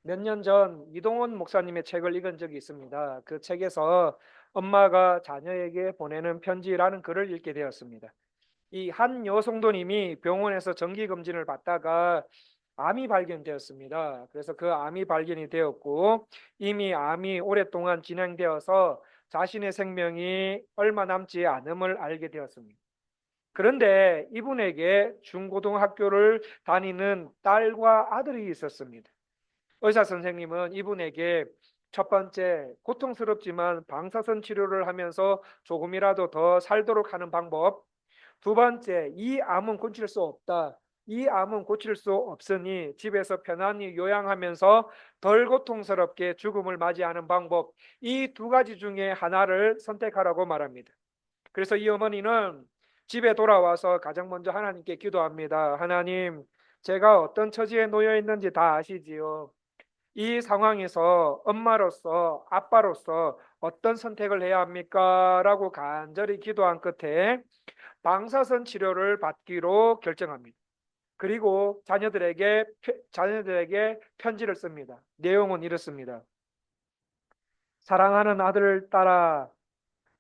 몇 년 전 이동원 목사님의 책을 읽은 적이 있습니다. 그 책에서 엄마가 자녀에게 보내는 편지라는 글을 읽게 되었습니다. 이 한 여성도님이 병원에서 정기검진을 받다가 암이 발견되었습니다. 그래서 그 암이 발견이 되었고 이미 암이 오랫동안 진행되어서 자신의 생명이 얼마 남지 않음을 알게 되었습니다. 그런데 이분에게 중고등학교를 다니는 딸과 아들이 있었습니다. 의사 선생님은 이분에게 첫 번째, 고통스럽지만 방사선 치료를 하면서 조금이라도 더 살도록 하는 방법. 두 번째, 이 암은 고칠 수 없다. 이 암은 고칠 수 없으니 집에서 편안히 요양하면서 덜 고통스럽게 죽음을 맞이하는 방법. 이 두 가지 중에 하나를 선택하라고 말합니다. 그래서 이 어머니는 집에 돌아와서 가장 먼저 하나님께 기도합니다. 하나님, 제가 어떤 처지에 놓여 있는지 다 아시지요. 이 상황에서 엄마로서 아빠로서 어떤 선택을 해야 합니까? 라고 간절히 기도한 끝에 방사선 치료를 받기로 결정합니다. 그리고 자녀들에게 편지를 씁니다. 내용은 이렇습니다. 사랑하는 아들을 따라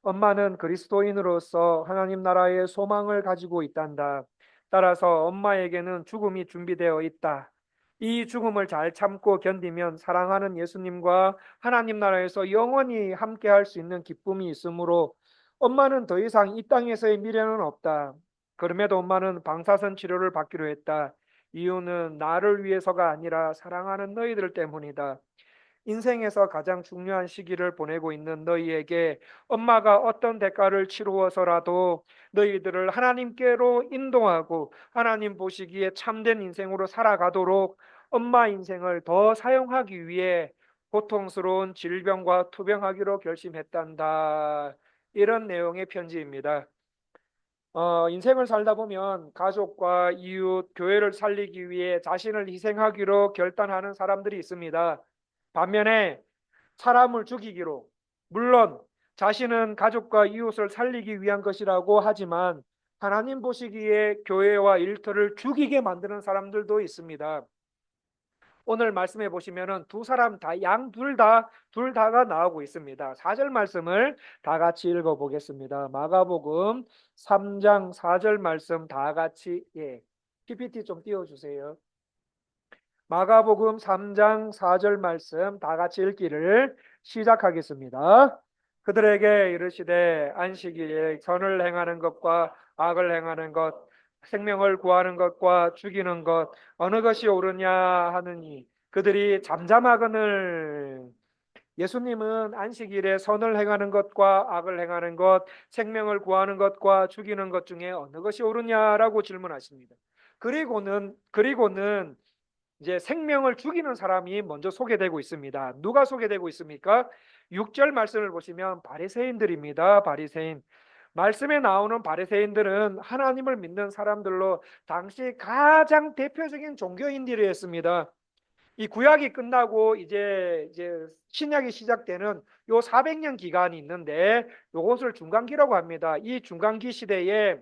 엄마는 그리스도인으로서 하나님 나라의 소망을 가지고 있단다. 따라서 엄마에게는 죽음이 준비되어 있다. 이 죽음을 잘 참고 견디면 사랑하는 예수님과 하나님 나라에서 영원히 함께 할 수 있는 기쁨이 있으므로 엄마는 더 이상 이 땅에서의 미래는 없다. 그럼에도 엄마는 방사선 치료를 받기로 했다. 이유는 나를 위해서가 아니라 사랑하는 너희들 때문이다. 인생에서 가장 중요한 시기를 보내고 있는 너희에게 엄마가 어떤 대가를 치루어서라도 너희들을 하나님께로 인도하고 하나님 보시기에 참된 인생으로 살아가도록 엄마 인생을 더 사용하기 위해 고통스러운 질병과 투병하기로 결심했단다. 이런 내용의 편지입니다. 인생을 살다 보면 가족과 이웃, 교회를 살리기 위해 자신을 희생하기로 결단하는 사람들이 있습니다. 반면에 사람을 죽이기로, 물론 자신은 가족과 이웃을 살리기 위한 것이라고 하지만 하나님 보시기에 교회와 일터를 죽이게 만드는 사람들도 있습니다. 오늘 말씀해 보시면은 두 사람 다, 양 둘 다가 나오고 있습니다. 4절 말씀을 다 같이 읽어 보겠습니다. 마가복음 3장 4절 말씀 다 같이, PPT 좀 띄워 주세요. 마가복음 3장 4절 말씀 다 같이 읽기를 시작하겠습니다. 그들에게 이르시되 안식일에 선을 행하는 것과 악을 행하는 것, 생명을 구하는 것과 죽이는 것 어느 것이 옳으냐 하느니 그들이 잠잠하거늘. 예수님은 안식일에 선을 행하는 것과 악을 행하는 것, 생명을 구하는 것과 죽이는 것 중에 어느 것이 옳으냐라고 질문하십니다. 그리고는 이제 생명을 죽이는 사람이 먼저 소개되고 있습니다. 누가 소개되고 있습니까? 6절 말씀을 보시면 바리새인들입니다. 바리새인. 말씀에 나오는 바리새인들은 하나님을 믿는 사람들로 당시 가장 대표적인 종교인들이었습니다. 이 구약이 끝나고 이제 신약이 시작되는 요 400년 기간이 있는데 요것을 중간기라고 합니다. 이 중간기 시대에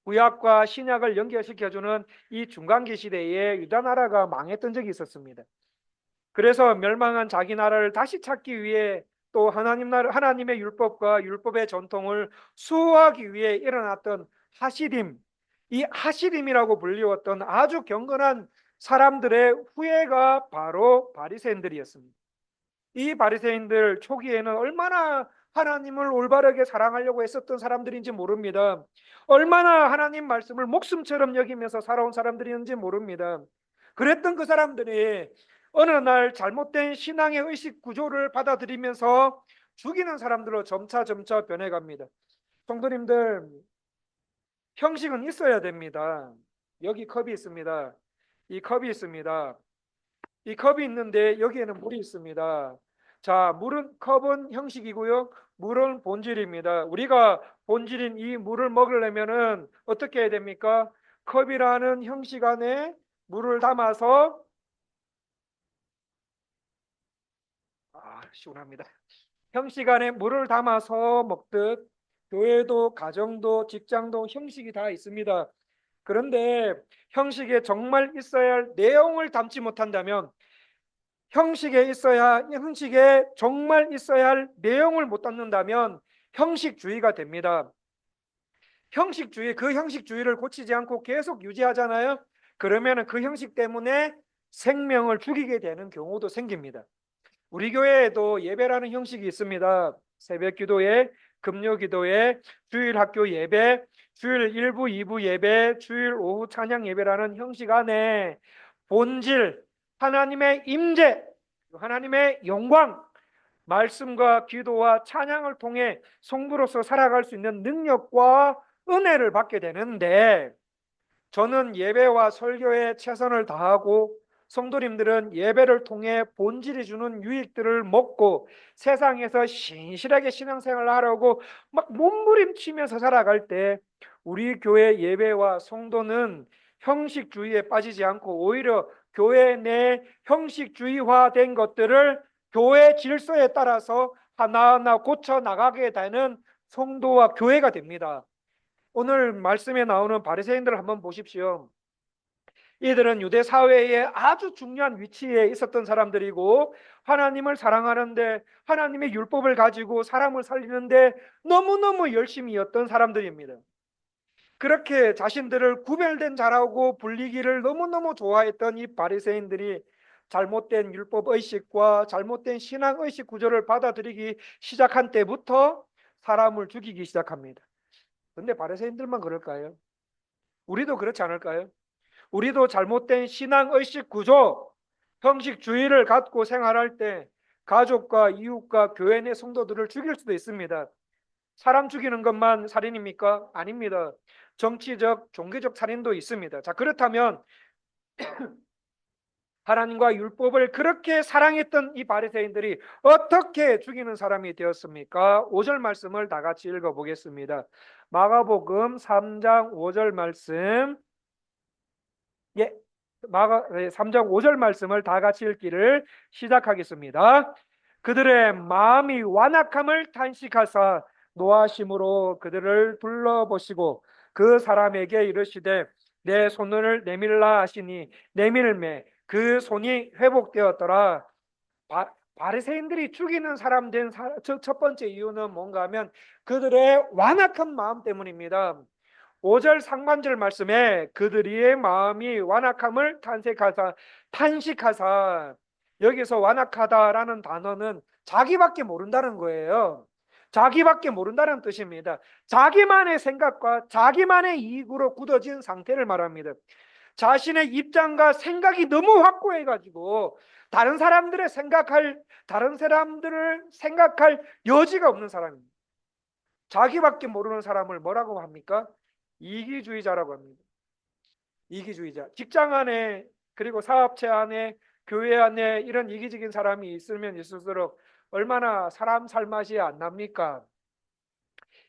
구약과 신약을 연결시켜주는 이 중간기 시대에 유다 나라가 망했던 적이 있었습니다. 그래서 멸망한 자기 나라를 다시 찾기 위해 또 하나님의 율법과 율법의 전통을 수호하기 위해 일어났던 하시딤, 이 하시림이라고 불리웠던 아주 경건한 사람들의 후예가 바로 바리새인들이었습니다. 이 바리새인들 초기에는 얼마나 하나님을 올바르게 사랑하려고 했었던 사람들인지 모릅니다. 얼마나 하나님 말씀을 목숨처럼 여기면서 살아온 사람들이었는지 모릅니다. 그랬던 그 사람들이 어느 날 잘못된 신앙의 의식 구조를 받아들이면서 죽이는 사람들로 점차 변해갑니다. 성도님들, 형식은 있어야 됩니다. 여기 컵이 있습니다. 이 컵이 있습니다. 이 컵이 있는데 여기에는 물이 있습니다. 자, 컵은 형식이고요. 물은 본질입니다. 우리가 본질인 이 물을 먹으려면은 어떻게 해야 됩니까? 컵이라는 형식 안에 물을 담아서, 시원합니다. 형식 안에 물을 담아서 먹듯 교회도 가정도 직장도 형식이 다 있습니다. 그런데 형식에 정말 있어야 할 내용을 담지 못한다면 형식에 정말 있어야 할 내용을 못 담는다면 형식주의가 됩니다. 그 형식주의를 고치지 않고 계속 유지하잖아요. 그러면 그 형식 때문에 생명을 죽이게 되는 경우도 생깁니다. 우리 교회에도 예배라는 형식이 있습니다. 새벽 기도회, 금요 기도회, 주일 학교 예배, 주일 1부, 2부 예배, 주일 오후 찬양 예배라는 형식 안에 본질, 하나님의 임재, 하나님의 영광, 말씀과 기도와 찬양을 통해 성도로서 살아갈 수 있는 능력과 은혜를 받게 되는데, 저는 예배와 설교에 최선을 다하고 성도님들은 예배를 통해 본질이 주는 유익들을 먹고 세상에서 신실하게 신앙생활을 하려고 막 몸부림치면서 살아갈 때, 우리 교회 예배와 성도는 형식주의에 빠지지 않고 오히려 교회 내 형식주의화된 것들을 교회 질서에 따라서 하나하나 고쳐 나가게 되는 성도와 교회가 됩니다. 오늘 말씀에 나오는 바리새인들을 한번 보십시오. 이들은 유대 사회에 아주 중요한 위치에 있었던 사람들이고, 하나님을 사랑하는데, 하나님의 율법을 가지고 사람을 살리는데 너무너무 열심이었던 사람들입니다. 그렇게 자신들을 구별된 자라고 불리기를 너무너무 좋아했던 이 바리새인들이 잘못된 율법 의식과 잘못된 신앙 의식 구조를 받아들이기 시작한 때부터 사람을 죽이기 시작합니다. 근데 바리새인들만 그럴까요? 우리도 그렇지 않을까요? 우리도 잘못된 신앙 의식 구조, 형식주의를 갖고 생활할 때 가족과 이웃과 교회 내 성도들을 죽일 수도 있습니다. 사람 죽이는 것만 살인입니까? 아닙니다. 정치적, 종교적 살인도 있습니다. 자, 그렇다면 하나님과 율법을 그렇게 사랑했던 이 바리새인들이 어떻게 죽이는 사람이 되었습니까? 5절 말씀을 다 같이 읽어보겠습니다. 마가복음 3장 5절 말씀, 3장 5절 말씀을 다 같이 읽기를 시작하겠습니다. 그들의 마음이 완악함을 탄식하사 노하심으로 그들을 둘러보시고 그 사람에게 이르시되 내 손을 내밀라 하시니 내밀매 그 손이 회복되었더라. 바리새인들이 죽이는 사람 된 첫 번째 이유는 뭔가 하면 그들의 완악한 마음 때문입니다. 5절 상반절 말씀에 그들의 마음이 완악함을 탄식하사, 여기서 완악하다라는 단어는 자기밖에 모른다는 거예요. 자기밖에 모른다는 뜻입니다. 자기만의 생각과 자기만의 이익으로 굳어진 상태를 말합니다. 자신의 입장과 생각이 너무 확고해 가지고 다른 사람들을 생각할 여지가 없는 사람입니다. 자기밖에 모르는 사람을 뭐라고 합니까? 이기주의자라고 합니다. 이기주의자. 직장 안에, 그리고 사업체 안에, 교회 안에 이런 이기적인 사람이 있으면 있을수록 얼마나 사람 살맛이 안 납니까?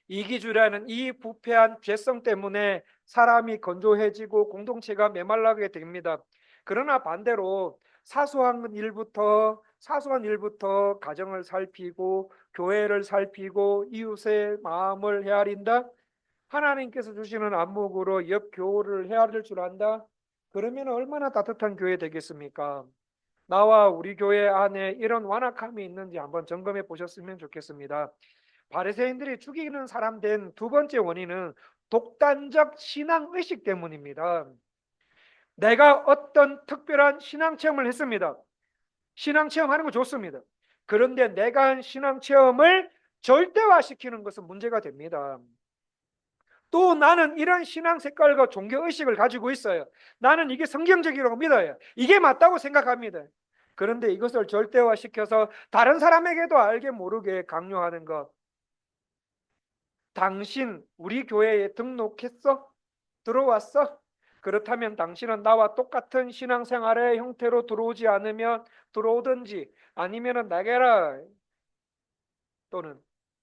이기주의라는 이 부패한 죄성 때문에 사람이 건조해지고 공동체가 메말라게 됩니다. 그러나 반대로 사소한 일부터 가정을 살피고 교회를 살피고 이웃의 마음을 헤아린다. 하나님께서 주시는 안목으로 옆 교우를 헤아릴 줄 안다. 그러면 얼마나 따뜻한 교회 되겠습니까? 나와 우리 교회 안에 이런 완악함이 있는지 한번 점검해 보셨으면 좋겠습니다. 바리새인들이 죽이는 사람 된 두 번째 원인은 독단적 신앙 의식 때문입니다. 내가 어떤 특별한 신앙 체험을 했습니다. 신앙 체험하는 거 좋습니다. 그런데 내가 한 신앙 체험을 절대화시키는 것은 문제가 됩니다. 또 나는 이런 신앙 색깔과 종교 의식을 가지고 있어요. 나는 이게 성경적이라고 믿어요. 이게 맞다고 생각합니다. 그런데 이것을 절대화시켜서 다른 사람에게도 알게 모르게 강요하는 것. 당신 우리 교회에 등록했어? 들어왔어? 그렇다면 당신은 나와 똑같은 신앙생활의 형태로 들어오지 않으면 들어오든지, 아니면은 나가라. 또는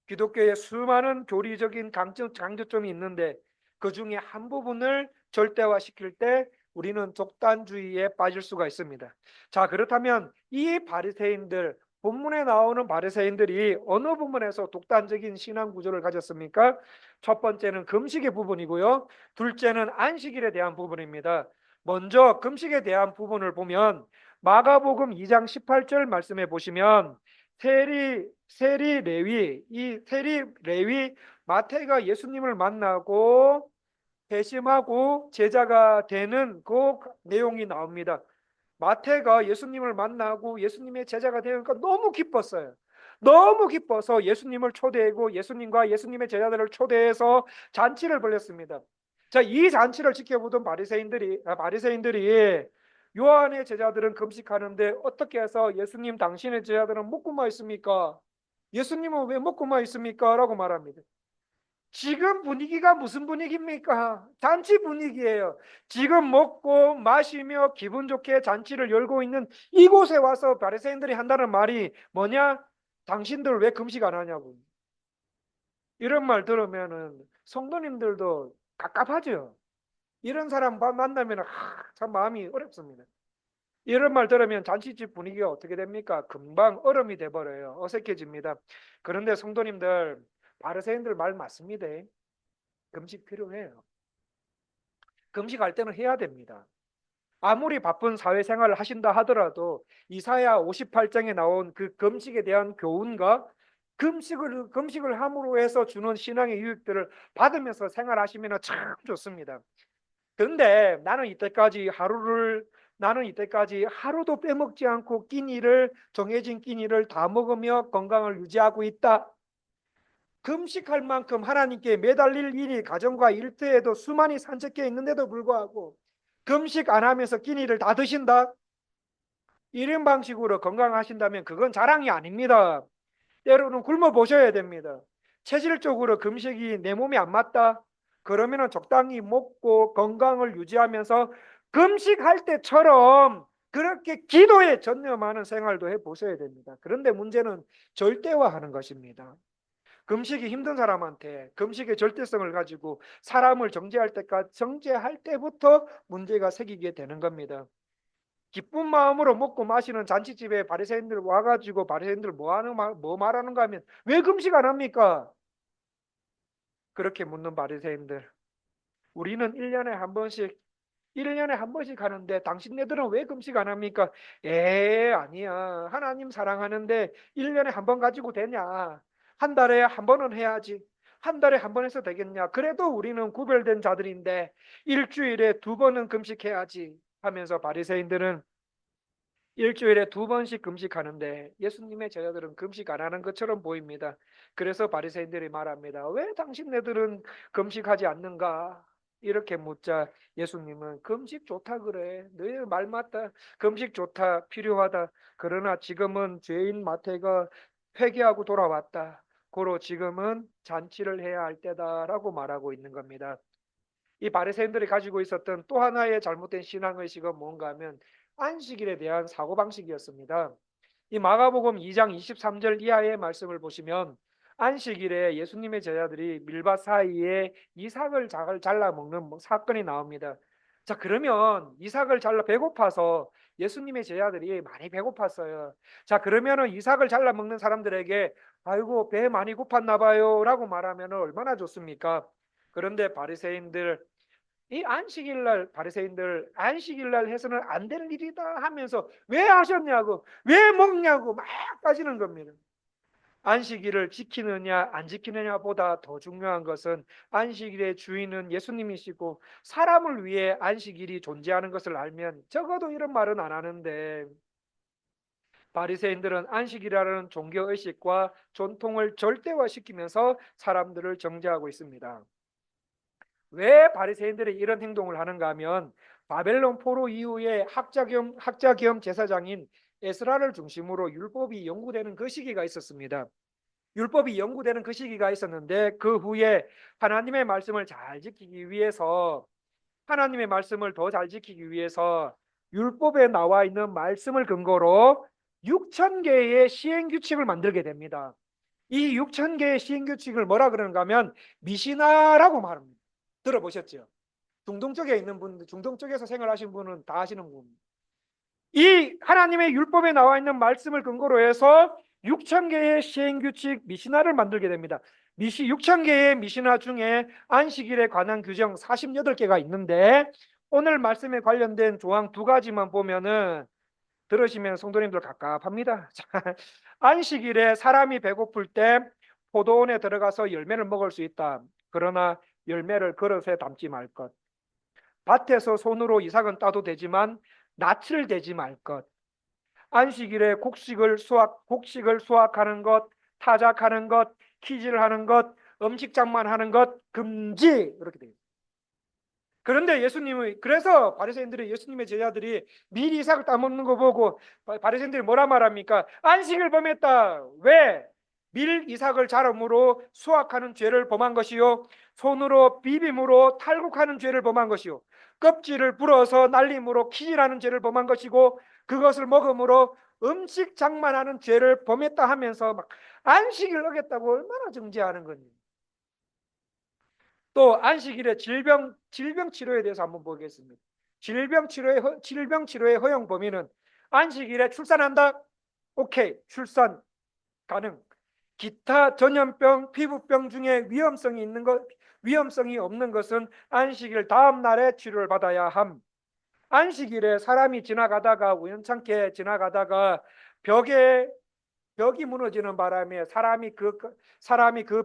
기독교에 수많은 교리적인 강조점이 있는데 그 중에 한 부분을 절대화시킬 때 우리는 독단주의에 빠질 수가 있습니다. 자, 그렇다면 이 바리새인들, 본문에 나오는 바리새인들이 어느 부분에서 독단적인 신앙 구조를 가졌습니까? 첫 번째는 금식의 부분이고요. 둘째는 안식일에 대한 부분입니다. 먼저 금식에 대한 부분을 보면 마가복음 2장 18절 말씀해 보시면 세리 레위, 이 세리 레위 마태가 예수님을 만나고 회심하고 제자가 되는 그 내용이 나옵니다. 마태가 예수님을 만나고 예수님의 제자가 되니까 너무 기뻤어요. 너무 기뻐서 예수님을 초대하고 예수님과 예수님의 제자들을 초대해서 잔치를 벌였습니다. 자, 이 잔치를 지켜보던 바리새인들이 요한의 제자들은 금식하는데 어떻게 해서 예수님 당신의 제자들은 먹고만 있습니까? 예수님은 왜 먹고만 있습니까? 라고 말합니다. 지금 분위기가 무슨 분위기입니까? 잔치 분위기예요. 지금 먹고 마시며 기분 좋게 잔치를 열고 있는 이곳에 와서 바리새인들이 한다는 말이 뭐냐? 당신들 왜 금식 안 하냐고. 이런 말 들으면은 성도님들도 갑갑하죠. 이런 사람 만나면 참 마음이 어렵습니다. 이런 말 들으면 잔치집 분위기가 어떻게 됩니까? 금방 얼음이 돼버려요. 어색해집니다. 그런데 성도님들, 바리새인들 말 맞습니다. 금식 필요해요. 금식할 때는 해야 됩니다. 아무리 바쁜 사회생활을 하신다 하더라도 이사야 58장에 나온 그 금식에 대한 교훈과 금식을 함으로 해서 주는 신앙의 유익들을 받으면서 생활하시면 참 좋습니다. 그런데 나는 이때까지 하루도 빼먹지 않고 정해진 끼니를 다 먹으며 건강을 유지하고 있다. 금식할 만큼 하나님께 매달릴 일이 가정과 일터에도 수많이 산적해 있는데도 불구하고 금식 안 하면서 끼니를 다 드신다? 이런 방식으로 건강하신다면 그건 자랑이 아닙니다. 때로는 굶어 보셔야 됩니다. 체질적으로 금식이 내 몸에 안 맞다? 그러면 적당히 먹고 건강을 유지하면서 금식할 때처럼 그렇게 기도에 전념하는 생활도 해보셔야 됩니다. 그런데 문제는 절대화하는 것입니다. 금식이 힘든 사람한테 금식의 절대성을 가지고 사람을 정죄할 때부터 문제가 생기게 되는 겁니다. 기쁜 마음으로 먹고 마시는 잔치집에 바리새인들 와가지고 바리새인들 뭐 말하는가 하면 왜 금식 안 합니까? 그렇게 묻는 바리새인들, 우리는 1년에 한 번씩 하는데 당신네들은 왜 금식 안 합니까? 아니야. 하나님 사랑하는데 1년에 한 번 가지고 되냐? 한 달에 한 번은 해야지. 한 달에 한 번 해서 되겠냐? 그래도 우리는 구별된 자들인데 일주일에 두 번은 금식해야지 하면서 바리새인들은 일주일에 두 번씩 금식하는데 예수님의 제자들은 금식 안 하는 것처럼 보입니다. 그래서 바리새인들이 말합니다. 왜 당신네들은 금식하지 않는가? 이렇게 묻자 예수님은 금식 좋다 그래. 너희 말 맞다. 금식 좋다. 필요하다. 그러나 지금은 죄인 마태가 회개하고 돌아왔다. 고로 지금은 잔치를 해야 할 때다라고 말하고 있는 겁니다. 이 바리새인들이 가지고 있었던 또 하나의 잘못된 신앙의식은 뭔가 하면 안식일에 대한 사고방식이었습니다. 이 마가복음 2장 23절 이하의 말씀을 보시면 안식일에 예수님의 제자들이 밀밭 사이에 이삭을 잘라 먹는 사건이 나옵니다. 자, 그러면 이삭을 잘라 배고파서 예수님의 제자들이 많이 배고팠어요. 자, 그러면은 이삭을 잘라 먹는 사람들에게 아이고 배 많이 고팠나 봐요 라고 말하면 얼마나 좋습니까? 그런데 이 안식일날 바리새인들 안식일날 해서는 안 되는 일이다 하면서 왜 하셨냐고 왜 먹냐고 막 따지는 겁니다. 안식일을 지키느냐 안 지키느냐보다 더 중요한 것은 안식일의 주인은 예수님이시고 사람을 위해 안식일이 존재하는 것을 알면 적어도 이런 말은 안 하는데 바리새인들은 안식이라는 종교의식과 전통을 절대화시키면서 사람들을 정죄하고 있습니다. 왜 바리새인들이 이런 행동을 하는가 하면 바벨론 포로 이후에 학자 겸 제사장인 에스라를 중심으로 율법이 연구되는 그 시기가 있었습니다. 율법이 연구되는 그 시기가 있었는데 그 후에 하나님의 말씀을 잘 지키기 위해서 하나님의 말씀을 더 잘 지키기 위해서 율법에 나와 있는 말씀을 근거로 6천 개의 시행 규칙을 만들게 됩니다. 이 6천 개의 시행 규칙을 뭐라 그러는가 하면 미시나라고 말합니다. 들어보셨죠? 중동 쪽에서 생활하신 분은 다 아시는 분입니다. 이 하나님의 율법에 나와 있는 말씀을 근거로 해서 6천 개의 시행규칙 미시나를 만들게 됩니다. 6천 개의 미시나 중에 안식일에 관한 규정 48개가 있는데 오늘 말씀에 관련된 조항 두 가지만 보면은 들으시면 성도님들 갑갑합니다. 안식일에 사람이 배고플 때 포도원에 들어가서 열매를 먹을 수 있다. 그러나 열매를 그릇에 담지 말 것. 밭에서 손으로 이삭은 따도 되지만 낯을 대지 말 것. 안식일에 곡식을 수확하는 것, 타작하는 것, 키질 하는 것, 음식 장만하는 것 금지. 이렇게 되어 있습니다. 그런데 예수님의, 그래서 바리새인들이, 예수님의 제자들이 미리 이삭을 따먹는 거 보고 바리새인들이 뭐라 말합니까? 안식을 범했다. 왜? 밀 이삭을 자름으로 수확하는 죄를 범한 것이요, 손으로 비빔으로 탈곡하는 죄를 범한 것이요, 껍질을 불어서 날림으로 키질하는 죄를 범한 것이고, 그것을 먹음으로 음식 장만하는 죄를 범했다 하면서 막 안식을 어겼다고 얼마나 정죄하는 겁니까? 또 안식일에 질병 치료에 대해서 한번 보겠습니다. 질병 치료의 허용 범위는 안식일에 출산한다? 오케이, 출산 가능. 기타 전염병, 피부병 중에 위험성이 없는 것은 안식일 다음 날에 치료를 받아야 함. 안식일에 사람이 지나가다가, 우연찮게 지나가다가 벽이 무너지는 바람에 사람이 그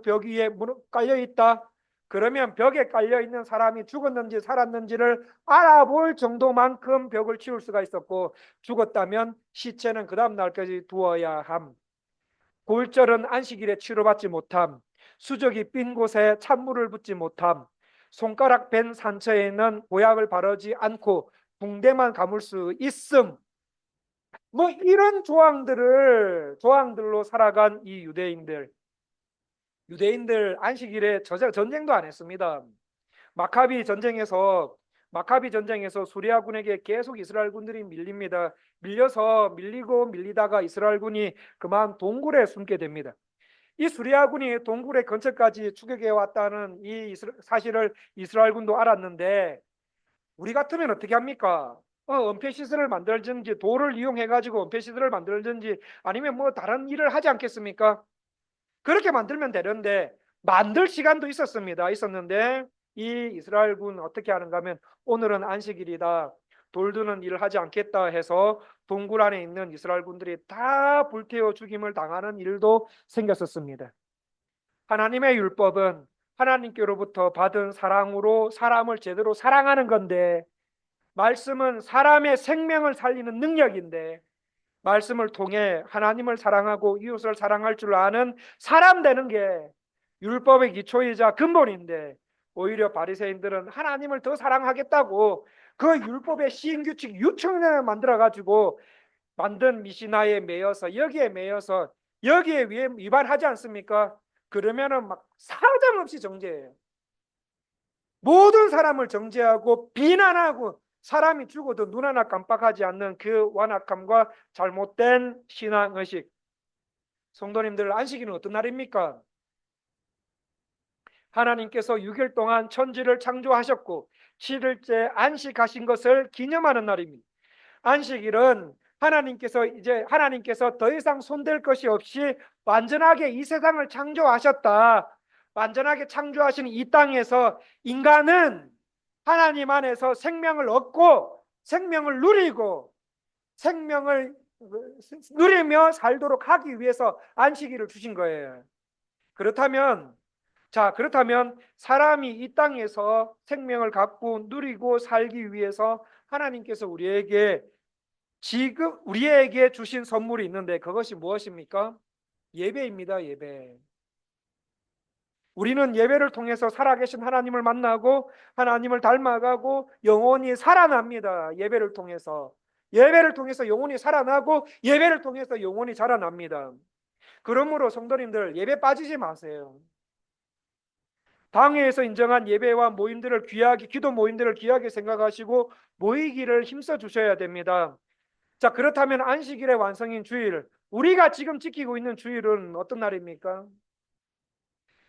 벽 위에 깔려 있다. 그러면 벽에 깔려 있는 사람이 죽었는지 살았는지를 알아볼 정도만큼 벽을 치울 수가 있었고, 죽었다면 시체는 그 다음 날까지 두어야 함. 골절은 안식일에 치료받지 못함. 수족이 빈 곳에 찬물을 붓지 못함. 손가락 벤 상처에는 보약을 바르지 않고 붕대만 감을 수 있음. 뭐 이런 조항들로 살아간 이 유대인들 안식일에 전쟁도 안 했습니다. 마카비 전쟁에서 수리아군에게 계속 이스라엘군들이 밀립니다. 밀리다가 이스라엘군이 그만 동굴에 숨게 됩니다. 이 수리아군이 동굴의 근처까지 추격해 왔다는 이 사실을 이스라엘군도 알았는데, 우리 같으면 어떻게 합니까? 은폐시설을 만들든지, 돌을 이용해 가지고 은폐시설을 만들든지, 아니면 뭐 다른 일을 하지 않겠습니까? 그렇게 만들면 되는데, 만들 시간도 있었는데, 이 이스라엘군 어떻게 하는가 하면, 오늘은 안식일이다, 돌드는 일을 하지 않겠다 해서 동굴 안에 있는 이스라엘군들이 다 불태워 죽임을 당하는 일도 생겼었습니다. 하나님의 율법은 하나님께로부터 받은 사랑으로 사람을 제대로 사랑하는 건데, 말씀은 사람의 생명을 살리는 능력인데, 말씀을 통해 하나님을 사랑하고 이웃을 사랑할 줄 아는 사람 되는 게 율법의 기초이자 근본인데, 오히려 바리새인들은 하나님을 더 사랑하겠다고 그 율법의 시행규칙 유치원을 만들어 가지고 만든 미시나에 매여서, 여기에 위반하지 않습니까? 그러면은 막 사정없이 정죄해요. 모든 사람을 정죄하고 비난하고, 사람이 죽어도 눈 하나 깜빡하지 않는 그 완악함과 잘못된 신앙의식. 성도님들, 안식일은 어떤 날입니까? 하나님께서 6일 동안 천지를 창조하셨고 7일째 안식하신 것을 기념하는 날입니다. 안식일은 하나님께서 더 이상 손댈 것이 없이 완전하게 이 세상을 창조하셨다. 완전하게 창조하신 이 땅에서 인간은 하나님 안에서 생명을 얻고 생명을 누리며 살도록 하기 위해서 안식일을 주신 거예요. 그렇다면 사람이 이 땅에서 생명을 갖고 누리고 살기 위해서 하나님께서 우리에게 주신 선물이 있는데, 그것이 무엇입니까? 예배입니다. 예배. 우리는 예배를 통해서 살아계신 하나님을 만나고 하나님을 닮아가고 영혼이 살아납니다. 예배를 통해서 영혼이 살아나고, 예배를 통해서 영혼이 자라납니다. 그러므로 성도님들, 예배 빠지지 마세요. 당회에서 인정한 예배와 기도 모임들을 귀하게 생각하시고 모이기를 힘써 주셔야 됩니다. 자, 그렇다면 안식일의 완성인 주일, 우리가 지금 지키고 있는 주일은 어떤 날입니까?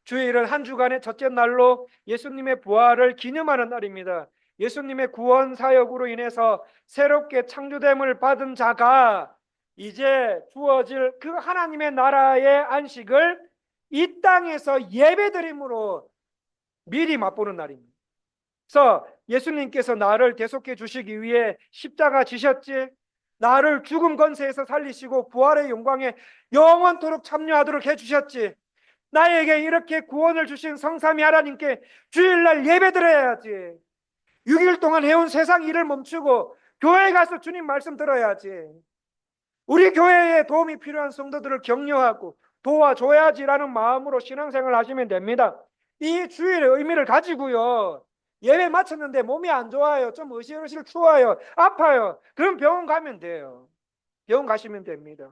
주일은 한 주간의 첫째 날로 예수님의 부활을 기념하는 날입니다. 예수님의 구원 사역으로 인해서 새롭게 창조됨을 받은 자가 이제 주어질 그 하나님의 나라의 안식을 이 땅에서 예배드림으로 미리 맛보는 날입니다. 그래서 예수님께서 나를 대속해 주시기 위해 십자가 지셨지, 나를 죽음 권세에서 살리시고 부활의 영광에 영원토록 참여하도록 해주셨지. 나에게 이렇게 구원을 주신 성삼위 하나님께 주일날 예배드려야지. 6일 동안 해온 세상 일을 멈추고 교회에 가서 주님 말씀 들어야지. 우리 교회에 도움이 필요한 성도들을 격려하고 도와줘야지라는 마음으로 신앙생활을 하시면 됩니다. 이 주일의 의미를 가지고요, 예배 마쳤는데 몸이 안 좋아요, 좀 으실으실 추워요, 아파요, 그럼 병원 가면 돼요. 병원 가시면 됩니다.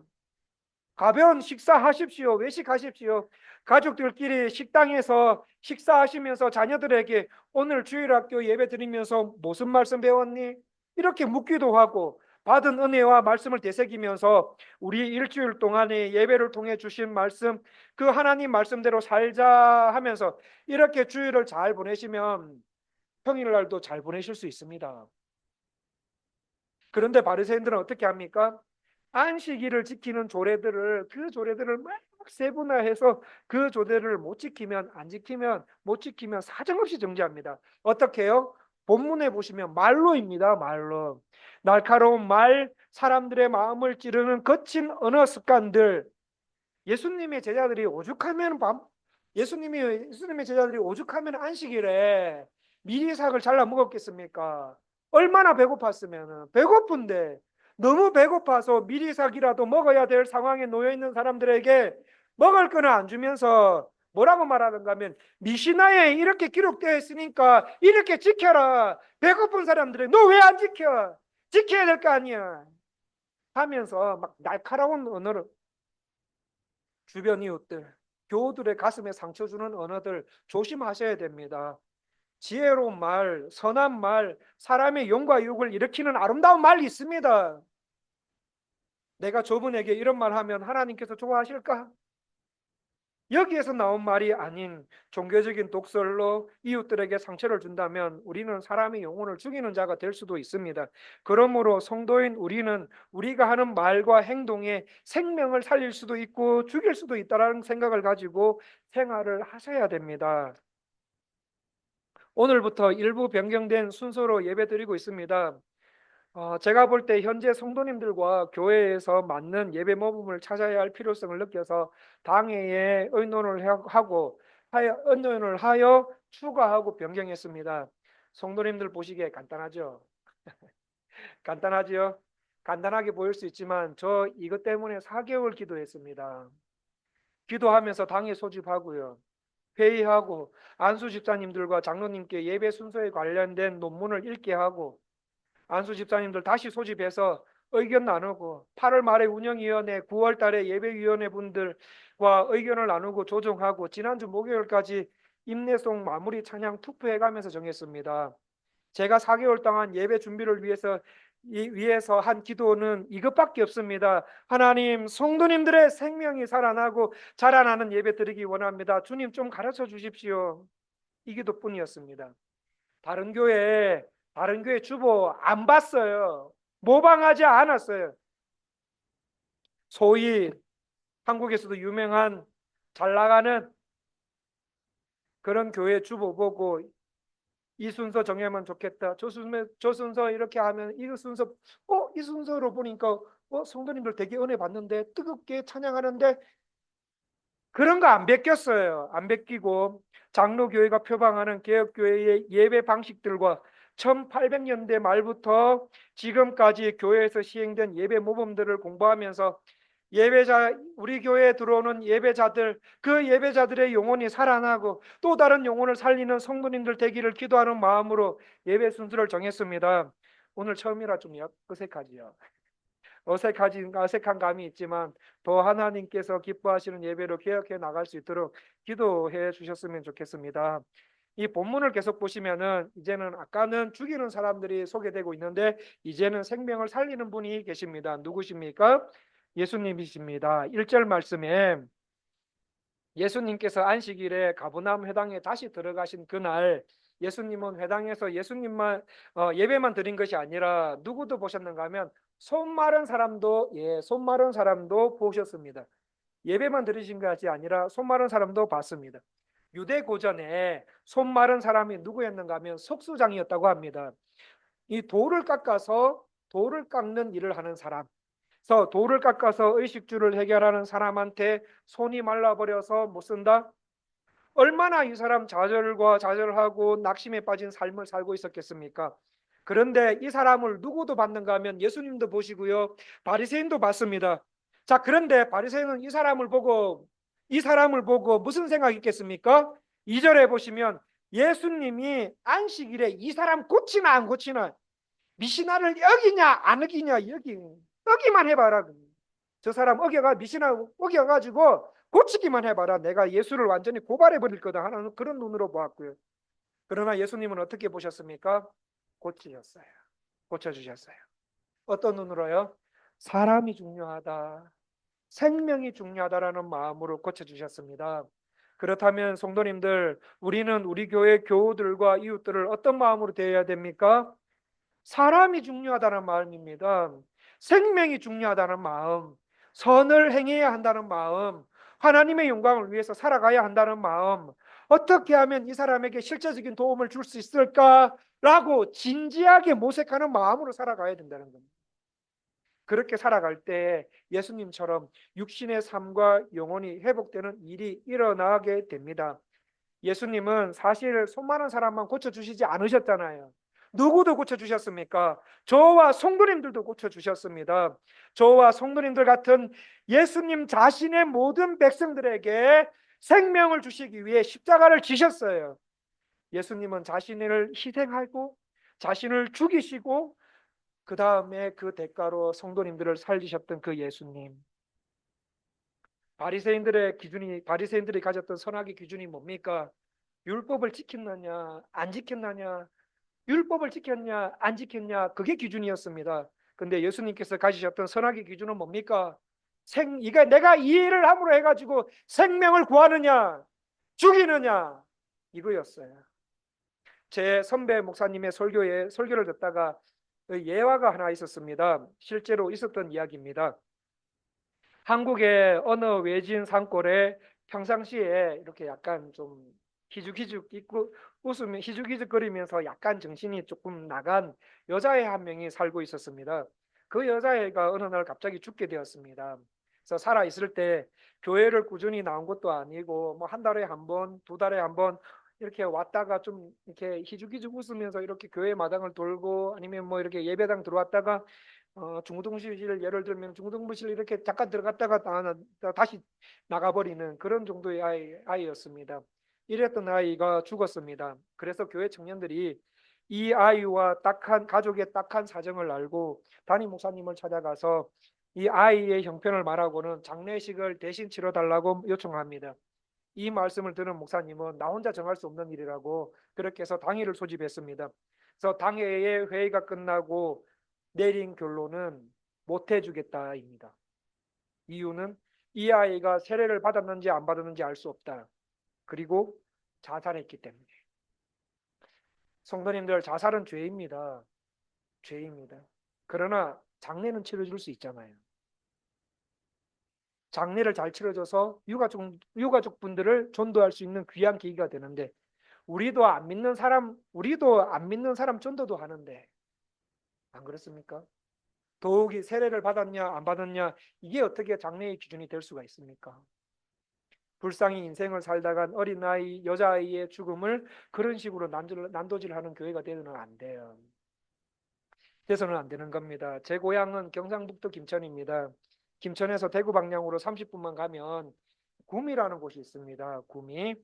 가벼운 식사하십시오. 외식하십시오. 가족들끼리 식당에서 식사하시면서 자녀들에게 오늘 주일학교 예배 드리면서 무슨 말씀 배웠니? 이렇게 묻기도 하고, 받은 은혜와 말씀을 되새기면서 우리 일주일 동안의 예배를 통해 주신 말씀, 그 하나님 말씀대로 살자 하면서 이렇게 주일을 잘 보내시면 평일날도 잘 보내실 수 있습니다. 그런데 바리새인들은 어떻게 합니까? 안식일을 지키는 조례들을, 그 조례들을 막 세분화해서 그 조례를 못 지키면, 안 지키면, 못 지키면 사정없이 정죄합니다. 어떻게 해요? 본문에 보시면 말로입니다. 말로. 날카로운 말, 사람들의 마음을 찌르는 거친 언어 습관들. 예수님의 제자들이 오죽하면 예수님의 제자들이 오죽하면 안식일에 미리삭을 잘라 먹었겠습니까? 얼마나 배고팠으면. 배고픈데 너무 배고파서 미리삭이라도 먹어야 될 상황에 놓여 있는 사람들에게 먹을 거는 안 주면서 뭐라고 말하는가 하면, 미시나에 이렇게 기록되어 있으니까 이렇게 지켜라. 배고픈 사람들이 너 왜 안 지켜? 지켜야 될 거 아니야 하면서 막 날카로운 언어를, 주변 이웃들, 교우들의 가슴에 상처 주는 언어들 조심하셔야 됩니다. 지혜로운 말, 선한 말, 사람의 용과 유혹을 일으키는 아름다운 말이 있습니다. 내가 저분에게 이런 말 하면 하나님께서 좋아하실까? 여기에서 나온 말이 아닌 종교적인 독설로 이웃들에게 상처를 준다면 우리는 사람의 영혼을 죽이는 자가 될 수도 있습니다. 그러므로 성도인 우리는 우리가 하는 말과 행동에 생명을 살릴 수도 있고 죽일 수도 있다는 생각을 가지고 생활을 하셔야 됩니다. 오늘부터 일부 변경된 순서로 예배드리고 있습니다. 제가 볼 때 현재 성도님들과 교회에서 맞는 예배 모범을 찾아야 할 필요성을 느껴서 당회에 의논을 하여 추가하고 변경했습니다. 성도님들 보시기에 간단하죠? 간단하지요? 간단하게 보일 수 있지만 저 이것 때문에 4개월 기도했습니다. 기도하면서 당회 소집하고요, 회의하고 안수 집사님들과 장로님께 예배 순서에 관련된 논문을 읽게 하고, 안수 집사님들 다시 소집해서 의견 나누고, 8월 말에 운영위원회, 9월 달에 예배위원회 분들과 의견을 나누고 조정하고, 지난주 목요일까지 임내송 마무리 찬양 투표해가면서 정했습니다. 제가 4개월 동안 예배 준비를 위해서 한 기도는 이것밖에 없습니다. 하나님, 성도님들의 생명이 살아나고 자라나는 예배 드리기 원합니다. 주님 좀 가르쳐 주십시오. 이 기도뿐이었습니다. 다른 교회 주보 안 봤어요. 모방하지 않았어요. 소위 한국에서도 유명한 잘 나가는 그런 교회 주보 보고 이 순서 정하면 좋겠다, 저 순서 이렇게 하면 이 순서, 이 순서로 보니까 성도님들 되게 은혜 받는데, 뜨겁게 찬양하는데, 그런 거 안 베꼈어요. 안 베끼고 장로교회가 표방하는 개혁교회의 예배 방식들과 1800년대 말부터 지금까지 교회에서 시행된 예배 모범들을 공부하면서 우리 교회에 들어오는 예배자들, 그 예배자들의 영혼이 살아나고 또 다른 영혼을 살리는 성도님들 되기를 기도하는 마음으로 예배 순서를 정했습니다. 오늘 처음이라 좀 어색하지요. 어색한 감이 있지만 더 하나님께서 기뻐하시는 예배로 개혁해 나갈 수 있도록 기도해 주셨으면 좋겠습니다. 이 본문을 계속 보시면은 이제는, 아까는 죽이는 사람들이 소개되고 있는데 이제는 생명을 살리는 분이 계십니다. 누구십니까? 예수님이십니다. 1절 말씀에 예수님께서 안식일에 가버나움 회당에 다시 들어가신 그날, 예수님은 회당에서 예배만 드린 것이 아니라 누구도 보셨는가 하면 손 마른 사람도 보셨습니다. 예배만 드리신 것이 아니라 손 마른 사람도 봤습니다. 유대 고전에 손 마른 사람이 누구였는가 하면 석수장이었다고 합니다. 이 돌을 깎아서 돌을 깎는 일을 하는 사람. 그래서 돌을 깎아서 의식주를 해결하는 사람한테 손이 말라버려서 못 쓴다? 얼마나 이 사람 좌절과 좌절하고 낙심에 빠진 삶을 살고 있었겠습니까? 그런데 이 사람을 누구도 봤는가 하면 예수님도 보시고요, 바리새인도 봤습니다. 자, 그런데 바리새인은 이 사람을 보고 무슨 생각했겠습니까? 2절에 보시면 예수님이 안식일에 이 사람 고치나 안 고치나, 미시나를 어기냐 안 어기냐, 어기만 해봐라. 저 사람 미시나 어겨가지고 고치기만 해봐라. 내가 예수를 완전히 고발해 버릴 거다 하는 그런 눈으로 보았고요. 그러나 예수님은 어떻게 보셨습니까? 고치셨어요. 고쳐주셨어요. 어떤 눈으로요? 사람이 중요하다, 생명이 중요하다라는 마음으로 고쳐주셨습니다. 그렇다면 성도님들, 우리는 우리 교회 교우들과 이웃들을 어떤 마음으로 대해야 됩니까? 사람이 중요하다는 마음입니다. 생명이 중요하다는 마음, 선을 행해야 한다는 마음, 하나님의 영광을 위해서 살아가야 한다는 마음, 어떻게 하면 이 사람에게 실제적인 도움을 줄 수 있을까라고 진지하게 모색하는 마음으로 살아가야 된다는 겁니다. 그렇게 살아갈 때 예수님처럼 육신의 삶과 영혼이 회복되는 일이 일어나게 됩니다. 예수님은 사실 손 많은 사람만 고쳐주시지 않으셨잖아요. 누구도 고쳐주셨습니까? 저와 성도님들도 고쳐주셨습니다. 저와 성도님들 같은 예수님 자신의 모든 백성들에게 생명을 주시기 위해 십자가를 지셨어요. 예수님은 자신을 희생하고 자신을 죽이시고 그 다음에 그 대가로 성도님들을 살리셨던 그 예수님. 바리새인들이 가졌던 선악의 기준이 뭡니까? 율법을 지켰느냐 안 지켰느냐, 율법을 지켰냐 안 지켰냐, 그게 기준이었습니다. 근데 예수님께서 가지셨던 선악의 기준은 뭡니까? 이가 내가 이 일을 함으로 해가지고 생명을 구하느냐 죽이느냐, 이거였어요. 제 선배 목사님의 설교를 듣다가 예화가 하나 있었습니다. 실제로 있었던 이야기입니다. 한국의 어느 외진 산골에 평상시에 이렇게 약간 좀 희죽희죽 있고 웃으면 희죽희죽거리면서 약간 정신이 조금 나간 여자애 한 명이 살고 있었습니다. 그 여자애가 어느 날 갑자기 죽게 되었습니다. 그래서 살아 있을 때 교회를 꾸준히 나온 것도 아니고 뭐 한 달에 한 번, 두 달에 한 번 이렇게 왔다가 좀 이렇게 희죽희죽 웃으면서 이렇게 교회 마당을 돌고 아니면 뭐 이렇게 예배당 들어왔다가 중등부실, 예를 들면 중등부실 이렇게 잠깐 들어갔다가 다시 나가버리는 그런 정도의 아이였습니다. 이랬던 아이가 죽었습니다. 그래서 교회 청년들이 이 아이와 가족의 딱한 사정을 알고 담임 목사님을 찾아가서 이 아이의 형편을 말하고는 장례식을 대신 치러달라고 요청합니다. 이 말씀을 들은 목사님은 나 혼자 정할 수 없는 일이라고 그렇게 해서 당회를 소집했습니다. 그래서 당회의 회의가 끝나고 내린 결론은 못 해주겠다입니다. 이유는 이 아이가 세례를 받았는지 안 받았는지 알 수 없다. 그리고 자살했기 때문에. 성도님들, 자살은 죄입니다. 죄입니다. 그러나 장례는 치러줄 수 있잖아요. 장례를 잘 치러줘서 유가족분들을 전도할 수 있는 귀한 계기가 되는데 우리도 안 믿는 사람 전도도 하는데 안 그렇습니까? 더욱이 세례를 받았냐 안 받았냐, 이게 어떻게 장래의 기준이 될 수가 있습니까? 불쌍히 인생을 살다간 어린아이, 여자아이의 죽음을 그런 식으로 난도질하는 교회가 되서는 안 돼요. 돼서는 안 되는 겁니다. 제 고향은 경상북도 김천입니다. 김천에서 대구 방향으로 30분만 가면 구미라는 곳이 있습니다. 구미.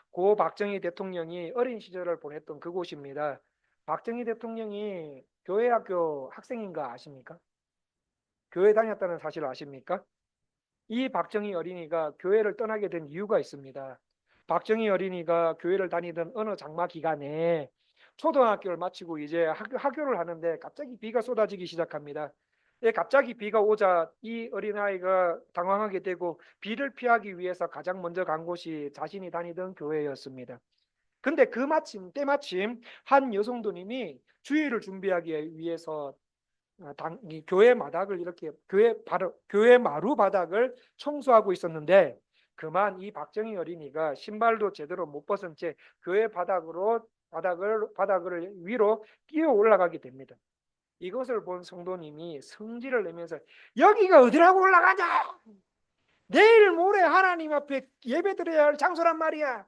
고 박정희 대통령이 어린 시절을 보냈던 그곳입니다. 박정희 대통령이 교회학교 학생인가 아십니까? 교회 다녔다는 사실 아십니까? 이 박정희 어린이가 교회를 떠나게 된 이유가 있습니다. 박정희 어린이가 교회를 다니던 어느 장마 기간에 초등학교를 마치고 이제 학교를 하는데 갑자기 비가 쏟아지기 시작합니다. 갑자기 비가 오자 이 어린아이가 당황하게 되고 비를 피하기 위해서 가장 먼저 간 곳이 자신이 다니던 교회였습니다. 근데 때마침 한 여성도님이 주일을 준비하기 위해서 이 교회 마당을 이렇게 교회 마루 바닥을 청소하고 있었는데 그만 이 박정희 어린이가 신발도 제대로 못 벗은 채 교회 바닥을 위로 뛰어 올라가게 됩니다. 이것을 본 성도님이 성질을 내면서 여기가 어디라고 올라가냐? 내일 모레 하나님 앞에 예배드려야 할 장소란 말이야.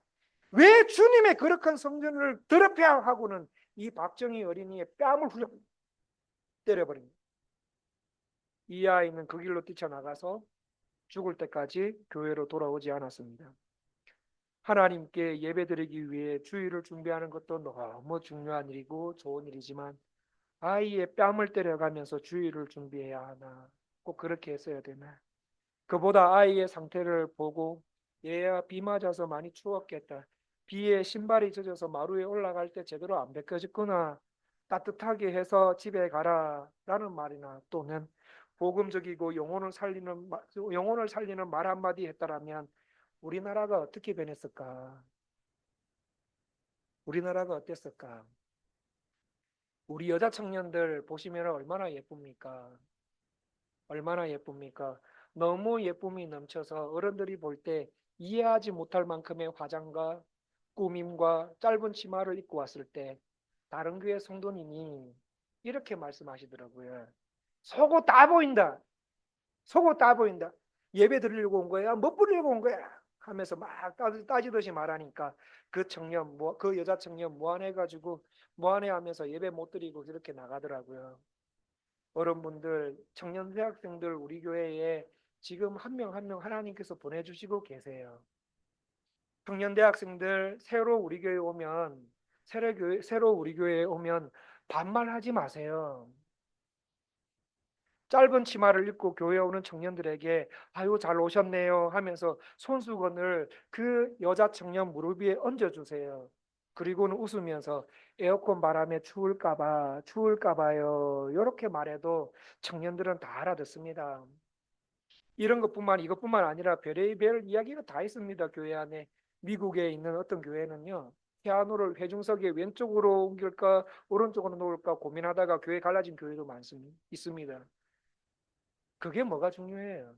왜 주님의 거룩한 성전을 더럽게 하고는 이 박정희 어린이의 뺨을 훌쩍 때려버립니다. 이 아이는 그 길로 뛰쳐나가서 죽을 때까지 교회로 돌아오지 않았습니다. 하나님께 예배드리기 위해 주일을 준비하는 것도 너무 중요한 일이고 좋은 일이지만 아이의 뺨을 때려가면서 주일을 준비해야 하나? 꼭 그렇게 했어야 되나? 그보다 아이의 상태를 보고 얘야 비 맞아서 많이 추웠겠다. 비에 신발이 젖어서 마루에 올라갈 때 제대로 안 벗겨졌구나. 따뜻하게 해서 집에 가라 라는 말이나 또는 복음적이고 영혼을 살리는 말 한마디 했다라면 우리나라가 어떻게 변했을까? 우리나라가 어땠을까? 우리 여자 청년들 보시면 얼마나 예쁩니까? 얼마나 예쁩니까? 너무 예쁨이 넘쳐서 어른들이 볼 때 이해하지 못할 만큼의 화장과 꾸밈과 짧은 치마를 입고 왔을 때 다른 교회 성도님이 이렇게 말씀하시더라고요. 속옷 다 보인다. 속옷 다 보인다. 예배 드리려고 온 거야? 뭐 부리려고 온 거야? 하면서 막 따지듯이 말하니까 그 청년, 그 여자 청년 무안해가지고 무안해 하면서 예배 못 드리고 이렇게 나가더라고요. 어른분들, 청년 대학생들 우리 교회에 지금 한 명 한 명 하나님께서 보내주시고 계세요. 청년 대학생들 새로 우리 교회에 오면 새로 우리 교회에 오면 반말하지 마세요. 짧은 치마를 입고 교회에 오는 청년들에게 아유 잘 오셨네요 하면서 손수건을 그 여자 청년 무릎 위에 얹어주세요. 그리고는 웃으면서 에어컨 바람에 추울까봐요 이렇게 말해도 청년들은 다 알아듣습니다. 이것뿐만 아니라 별의별 이야기가 다 있습니다. 교회 안에. 미국에 있는 어떤 교회는요, 피아노를 회중석에 왼쪽으로 옮길까 오른쪽으로 놓을까 고민하다가 교회 갈라진 교회도 있습니다. 그게 뭐가 중요해요?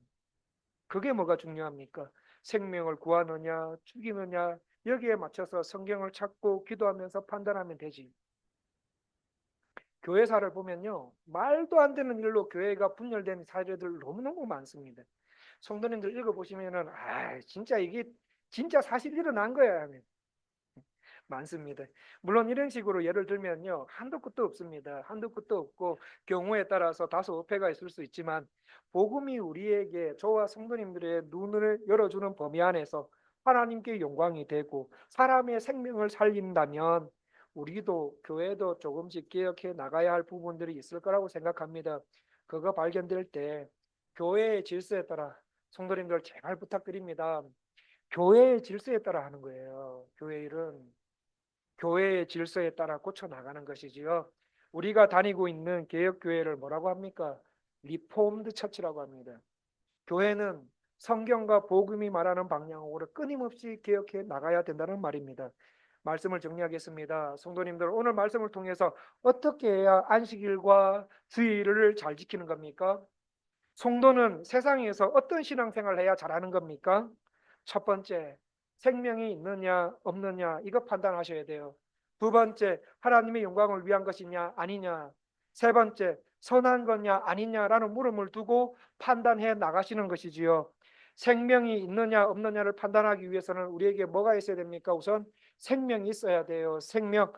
그게 뭐가 중요합니까? 생명을 구하느냐 죽이느냐 여기에 맞춰서 성경을 찾고 기도하면서 판단하면 되지. 교회사를 보면요, 말도 안 되는 일로 교회가 분열된 사례들 너무너무 많습니다. 성도님들 읽어보시면은 진짜 이게 진짜 사실 일어난 거야 하면 많습니다. 물론 이런 식으로 예를 들면요, 한도 끝도 없습니다. 한도 끝도 없고 경우에 따라서 다소 어폐가 있을 수 있지만 복음이 우리에게 저와 성도님들의 눈을 열어주는 범위 안에서 하나님께 영광이 되고 사람의 생명을 살린다면 우리도 교회도 조금씩 개혁해 나가야 할 부분들이 있을 거라고 생각합니다. 그거 발견될 때 교회의 질서에 따라 성도님들 제발 부탁드립니다. 교회의 질서에 따라 하는 거예요. 교회 일은 교회의 질서에 따라 고쳐 나가는 것이지요. 우리가 다니고 있는 개혁교회를 뭐라고 합니까? 리폼드 처치라고 합니다. 교회는 성경과 복음이 말하는 방향으로 끊임없이 개혁해 나가야 된다는 말입니다. 말씀을 정리하겠습니다. 성도님들, 오늘 말씀을 통해서 어떻게 해야 안식일과 주일을 잘 지키는 겁니까? 성도는 세상에서 어떤 신앙생활을 해야 잘하는 겁니까? 첫 번째, 생명이 있느냐 없느냐 이거 판단하셔야 돼요. 두 번째, 하나님의 영광을 위한 것이냐 아니냐. 세 번째, 선한 거냐 아니냐라는 물음을 두고 판단해 나가시는 것이지요. 생명이 있느냐 없느냐를 판단하기 위해서는 우리에게 뭐가 있어야 됩니까? 우선 생명이 있어야 돼요. 생명.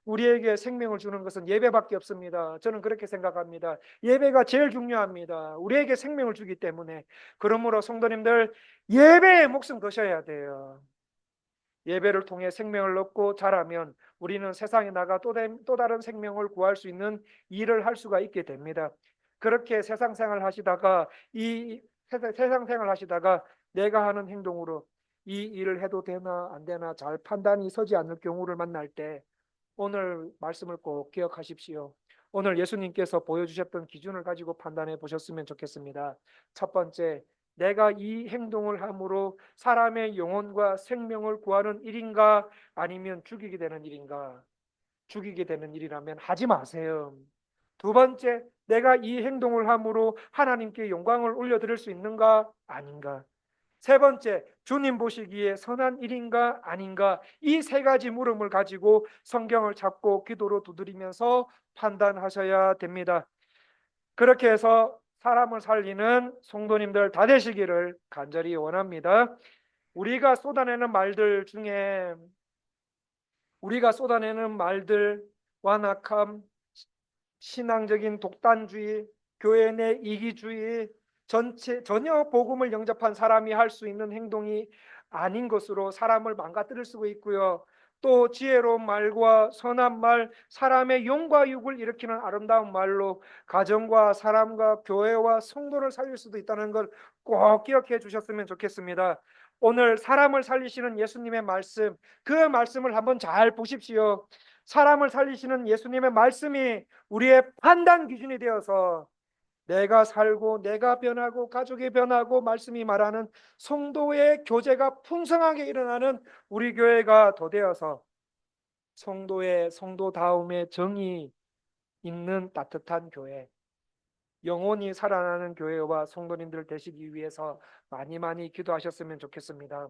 우리에게 생명을 주는 것은 예배밖에 없습니다. 저는 그렇게 생각합니다. 예배가 제일 중요합니다. 우리에게 생명을 주기 때문에. 그러므로 성도님들 예배에 목숨 거셔야 돼요. 예배를 통해 생명을 얻고 자라면 우리는 세상에 나가 또 다른 생명을 구할 수 있는 일을 할 수가 있게 됩니다. 그렇게 세상 생활 하시다가 내가 하는 행동으로 이 일을 해도 되나 안 되나 잘 판단이 서지 않을 경우를 만날 때 오늘 말씀을 꼭 기억하십시오. 오늘 예수님께서 보여주셨던 기준을 가지고 판단해 보셨으면 좋겠습니다. 첫 번째, 내가 이 행동을 함으로 사람의 영혼과 생명을 구하는 일인가 아니면 죽이게 되는 일인가? 죽이게 되는 일이라면 하지 마세요. 두 번째, 내가 이 행동을 함으로 하나님께 영광을 올려드릴 수 있는가 아닌가? 세 번째, 주님 보시기에 선한 일인가 아닌가, 이 세 가지 물음을 가지고 성경을 잡고 기도로 두드리면서 판단하셔야 됩니다. 그렇게 해서 사람을 살리는 성도님들 다 되시기를 간절히 원합니다. 우리가 쏟아내는 말들 중에 우리가 쏟아내는 말들, 완악함, 신앙적인 독단주의, 교회 내 이기주의, 전혀 복음을 영접한 사람이 할 수 있는 행동이 아닌 것으로 사람을 망가뜨릴 수가 있고요. 또 지혜로운 말과 선한 말, 사람의 용과 육을 일으키는 아름다운 말로 가정과 사람과 교회와 성도를 살릴 수도 있다는 걸 꼭 기억해 주셨으면 좋겠습니다. 오늘 사람을 살리시는 예수님의 말씀, 그 말씀을 한번 잘 보십시오. 사람을 살리시는 예수님의 말씀이 우리의 판단 기준이 되어서 내가 살고 내가 변하고 가족이 변하고 말씀이 말하는 성도의 교제가 풍성하게 일어나는 우리 교회가 더 되어서 성도의 성도다움의 정이 있는 따뜻한 교회, 영원히 살아나는 교회와 성도님들 되시기 위해서 많이 많이 기도하셨으면 좋겠습니다.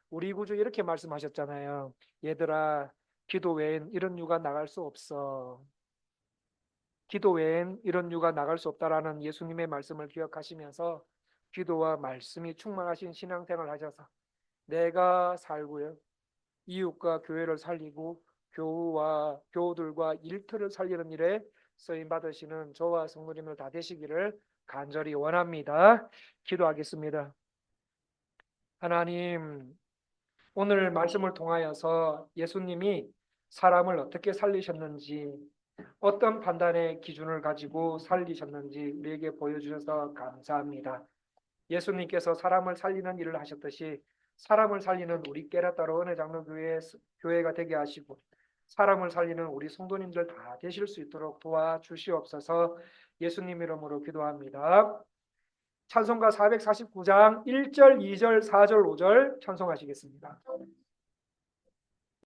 우리 구주 이렇게 말씀하셨잖아요. 얘들아, 기도 외엔 이런 유가 나갈 수 없어. 기도 외엔 이런 유가 나갈 수 없다라는 예수님의 말씀을 기억하시면서 기도와 말씀이 충만하신 신앙생활을 하셔서 내가 살고요, 이웃과 교회를 살리고 교우들과 일터를 살리는 일에 쓰임 받으시는 저와 성도님들 다 되시기를 간절히 원합니다. 기도하겠습니다. 하나님, 오늘 말씀을 통하여서 예수님이 사람을 어떻게 살리셨는지, 어떤 판단의 기준을 가지고 살리셨는지 우리에게 보여주셔서 감사합니다. 예수님께서 사람을 살리는 일을 하셨듯이 사람을 살리는 우리 깨라따로 은혜 장로 교회가 되게 하시고 사람을 살리는 우리 성도님들 다 되실 수 있도록 도와주시옵소서. 예수님 이름으로 기도합니다. 찬송가 449장 1절, 2절, 4절, 5절 찬송하시겠습니다.